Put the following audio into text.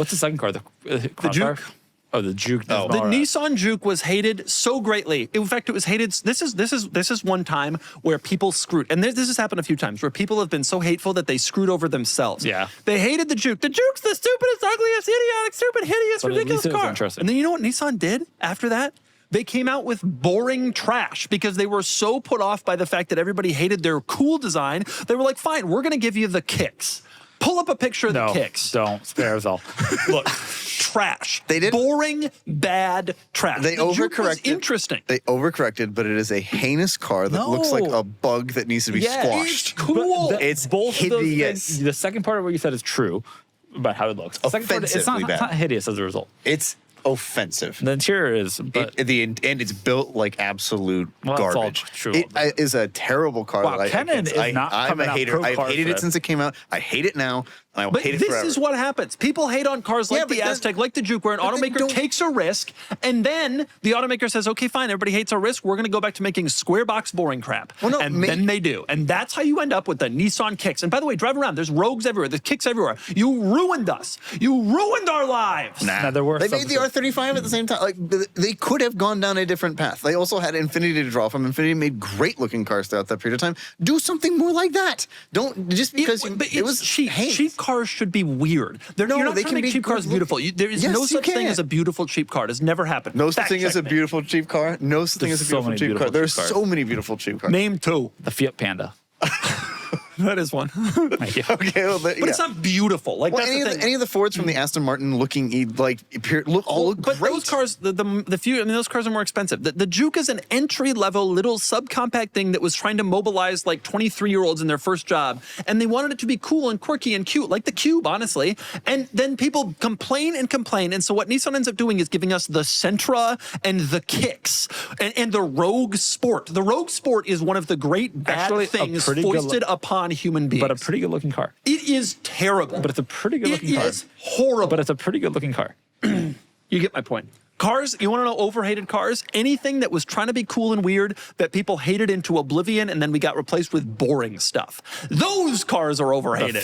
What's the second car? The Juke. Oh, the Juke. The Nissan Juke was hated so greatly. In fact, it was hated. This is one time where people screwed, and this has happened a few times where people have been so hateful that they screwed over themselves. Yeah. They hated the Juke. The Juke's the stupidest, ugliest, idiotic, stupid, hideous, ridiculous car. And then you know what Nissan did after that? They came out with boring trash because they were so put off by the fact that everybody hated their cool design. They were like, fine, we're going to give you the kicks. Pull up a picture of the kicks. Don't. Spare us all. Look, trash. They did boring, bad trash. They overcorrected. Interesting. They overcorrected, but it is a heinous car that looks like a bug that needs to be squashed. It's cool. It's both hideous. The second part of what you said is true about how it looks. The second part, it's not hideous as a result. It's offensive. The interior is, but and it's built like absolute garbage. True. It is a terrible car. Wow, Kenan is not coming out pro car. I've hated it since it came out. I hate it now. And I will hate it forever. This is what happens. People hate on cars like the Aztec, like the Juke, where an automaker takes a risk, and then the automaker says, okay, fine, everybody hates our risk. We're going to go back to making square box boring crap. Well, no, and then they do. And that's how you end up with the Nissan kicks. And by the way, drive around. There's rogues everywhere. There's kicks everywhere. You ruined us. You ruined our lives. Nah, there were they made the R35 at the same time. Like, they could have gone down a different path. They also had Infiniti to draw from. Infiniti made great looking cars throughout that period of time. Do something more like that. Don't just because it was cheap. Cheap cars should be weird. You're not trying to make cheap cars beautiful. There is no such thing as a beautiful cheap car. It has never happened. No such thing as a beautiful cheap car. No such thing as a beautiful cheap car. There's so many beautiful cheap cars. Name two. The Fiat Panda. That is one. Thank you. Okay, well, but it's not beautiful. Like that's the thing. Any of the Fords from the Aston Martin look great. But those cars, those cars are more expensive. The Juke is an entry-level little subcompact thing that was trying to mobilize like 23-year-olds in their first job, and they wanted it to be cool and quirky and cute, like the Cube, honestly. And then people complain and complain, and so what Nissan ends up doing is giving us the Sentra and the Kicks and the Rogue Sport. The Rogue Sport is one of the great bad things foisted upon human beings. But a pretty good looking car. It is terrible. But it's a pretty good looking car. It is horrible. But it's a pretty good looking car. You get my point. Cars, you want to know overhated cars? Anything that was trying to be cool and weird that people hated into oblivion and then we got replaced with boring stuff. Those cars are overhated.